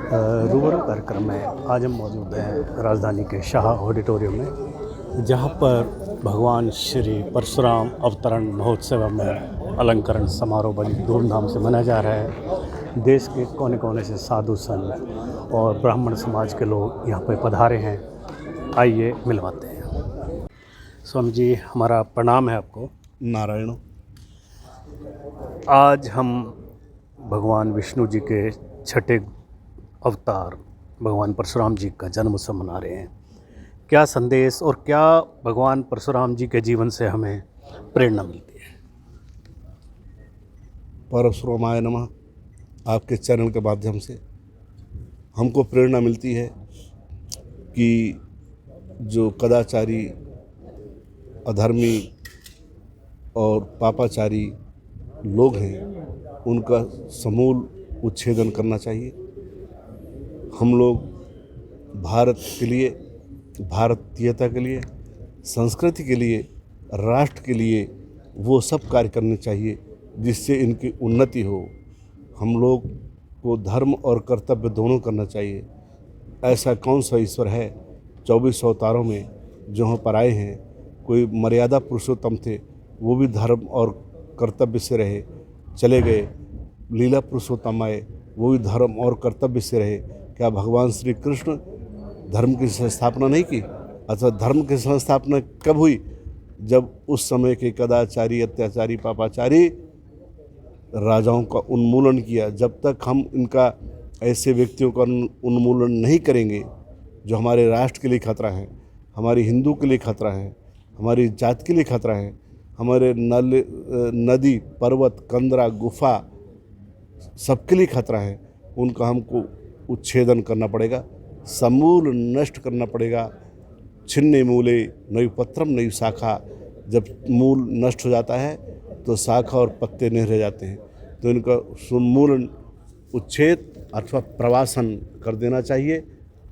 रूबरू कार्यक्रम में आज हम मौजूद हैं राजधानी के शाह ऑडिटोरियम में, जहां पर भगवान श्री परशुराम अवतरण महोत्सव में अलंकरण समारोह बड़ी धूमधाम से मनाया जा रहा है। देश के कोने कोने से साधु संत और ब्राह्मण समाज के लोग यहाँ पर पधारे हैं। आइए मिलवाते हैं। स्वामी जी, हमारा प्रणाम है आपको। नारायण। आज हम भगवान विष्णु जी के छठे अवतार भगवान परशुराम जी का जन्म उत्सव मना रहे हैं। क्या संदेश और क्या भगवान परशुराम जी के जीवन से हमें प्रेरणा मिलती है? परशुरामाय नमः। आपके चरण के माध्यम से हमको प्रेरणा मिलती है कि जो कदाचारी, अधर्मी और पापाचारी लोग हैं उनका समूल उच्छेदन करना चाहिए। हम लोग भारत के लिए, भारतीयता के लिए, संस्कृति के लिए, राष्ट्र के लिए वो सब कार्य करने चाहिए जिससे इनकी उन्नति हो। हम लोग को धर्म और कर्तव्य दोनों करना चाहिए। ऐसा कौन सा ईश्वर है 24 अवतारों में जो हम पर आए हैं? कोई मर्यादा पुरुषोत्तम थे, वो भी धर्म और कर्तव्य से रहे, चले गए। लीला पुरुषोत्तम आए, वो भी धर्म और कर्तव्य से रहे। क्या भगवान श्री कृष्ण धर्म की संस्थापना नहीं की? अथवा धर्म की संस्थापना कब हुई? जब उस समय के कदाचारी, अत्याचारी, पापाचारी राजाओं का उन्मूलन किया। जब तक हम इनका, ऐसे व्यक्तियों का उन्मूलन नहीं करेंगे जो हमारे राष्ट्र के लिए खतरा है, हमारी हिंदू के लिए खतरा है, हमारी जात के लिए खतरा है, हमारे नदी, पर्वत, कंदरा, गुफा सबके लिए खतरा है, उनका हमको उच्छेदन करना पड़ेगा, समूल नष्ट करना पड़ेगा। छिन्ने मूले नई पत्रम नई शाखा। जब मूल नष्ट हो जाता है तो शाखा और पत्ते नहीं रह जाते हैं। तो इनका सुन्मूलन, उच्छेद अथवा प्रवासन कर देना चाहिए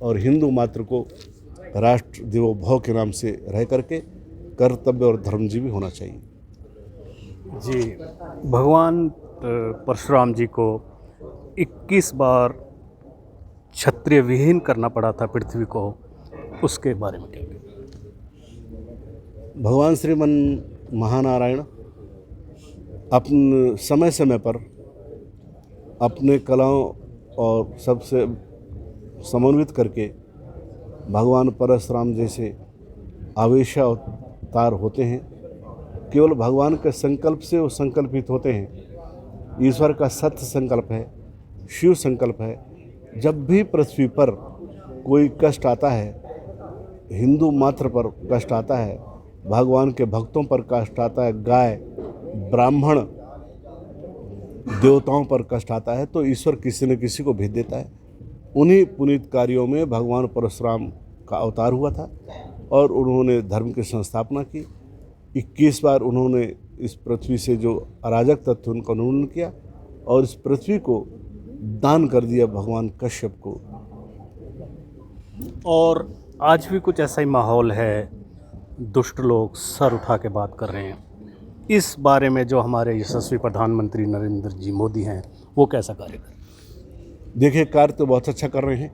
और हिंदू मात्र को राष्ट्र देवो भव के नाम से रह करके कर्तव्य और धर्मजीवी होना चाहिए। जी, भगवान परशुराम जी को 21 बार क्षत्रिय विहीन करना पड़ा था पृथ्वी को, उसके बारे में क्या? भगवान श्रीमन महानारायण अपने समय समय पर अपने कलाओं और सबसे समन्वित करके भगवान परशुराम जैसे आवेशावतार होते हैं। केवल भगवान के संकल्प से वो संकल्पित होते हैं। ईश्वर का सत्य संकल्प है, शिव संकल्प है। जब भी पृथ्वी पर कोई कष्ट आता है, हिंदू मात्र पर कष्ट आता है, भगवान के भक्तों पर कष्ट आता है, गाय, ब्राह्मण, देवताओं पर कष्ट आता है, तो ईश्वर किसी न किसी को भेज देता है। उन्हीं पुनीत कार्यों में भगवान परशुराम का अवतार हुआ था और उन्होंने धर्म की संस्थापना की। 21 बार उन्होंने इस पृथ्वी से जो अराजक तत्व उनका उन्मूलन किया और इस पृथ्वी को दान कर दिया भगवान कश्यप को। और आज भी कुछ ऐसा ही माहौल है, दुष्ट लोग सर उठा के बात कर रहे हैं। इस बारे में जो हमारे यशस्वी प्रधानमंत्री नरेंद्र जी मोदी हैं, वो कैसा कार्य कर रहे हैं? देखिए, कार्य तो बहुत अच्छा कर रहे हैं।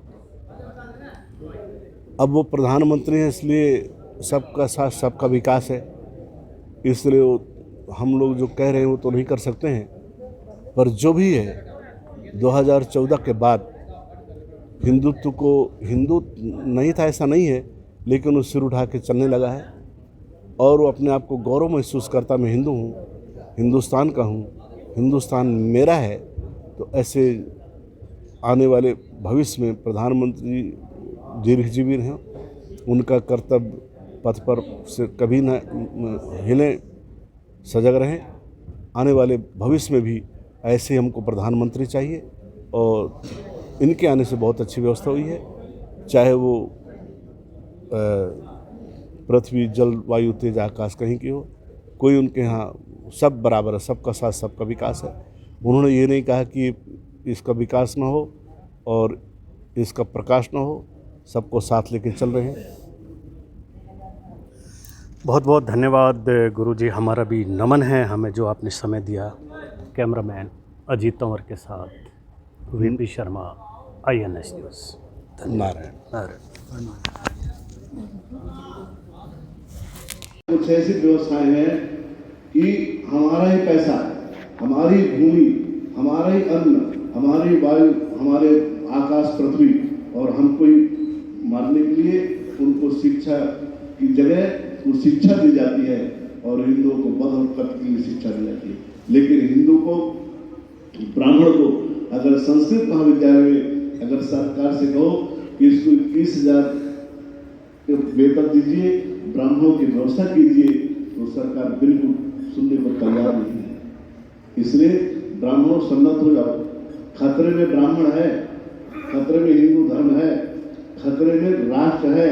अब वो प्रधानमंत्री हैं, इसलिए सबका साथ सबका विकास है, इसलिए हम लोग जो कह रहे हैं वो तो नहीं कर सकते हैं। पर जो भी है, 2014 के बाद हिंदुत्व को, हिंदू नहीं था ऐसा नहीं है, लेकिन वो सिर उठा के चलने लगा है और वो अपने आप को गौरव महसूस करता, मैं हिंदू हूँ, हिंदुस्तान का हूँ, हिंदुस्तान मेरा है। तो ऐसे आने वाले भविष्य में प्रधानमंत्री दीर्घजीवी हैं, उनका कर्तव्य पथ पर से कभी न हिलें, सजग रहें। आने वाले भविष्य में भी ऐसे हमको प्रधानमंत्री चाहिए और इनके आने से बहुत अच्छी व्यवस्था हुई है। चाहे वो पृथ्वी, जल, वायु, तेज, आकाश कहीं की हो, कोई उनके यहाँ सब बराबर है, सबका साथ सबका विकास है। उन्होंने ये नहीं कहा कि इसका विकास ना हो और इसका प्रकाश ना हो, सबको साथ लेके चल रहे हैं। बहुत बहुत धन्यवाद गुरुजी, हमारा भी नमन है हमें जो आपने समय दिया। कैमरामैन अजीत तंवर के साथ VP Sharma, INS news. Narayan. कुछ ऐसी व्यवस्थाएं हैं कि हमारा ही पैसा, हमारी भूमि, हमारा ही अन्न, हमारी वायु, हमारे आकाश पृथ्वी, और हमको ही मारने के लिए उनको शिक्षा की जगह वो शिक्षा दी जाती है और हिंदुओं को बद और कत्ल की शिक्षा दी जाती है। लेकिन हिंदू को, ब्राह्मण को अगर संस्कृत महाविद्यालय में अगर सरकार से कहो कि इसको 21,000 वेतन दीजिए, ब्राह्मणों की व्यवस्था कीजिए, तो सरकार बिल्कुल सुनने को तैयार नहीं है। इसलिए ब्राह्मणों सन्नत हो जाओ। खतरे में ब्राह्मण है, खतरे में हिंदू धर्म है, खतरे में राष्ट्र है।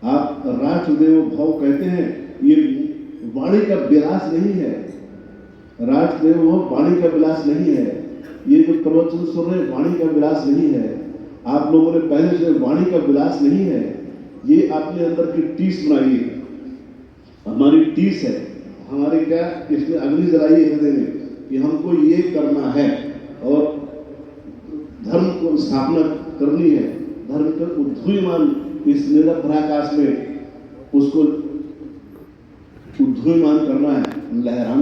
आप राष्ट्र देवो भव कहते हैं, ये वाणी का विलास नहीं है। राष्ट्र देवो भव वाणी का विलास नहीं है। ये जो प्रवचन सुन रहे वाणी का विलास नहीं है। आप लोगों ने पहले से वाणी का विलास नहीं है। ये अपने अंदर की टीस बनाई है, हमारी टीस है। हमारे क्या इसमें अग्नि जलाई है हृदय में कि हमको ये करना है और धर्म को स्थापना करनी है। धर्म का उद्धूयमान इस निरभ्राकाश में उसको उद्धूयमान करना है, लहरा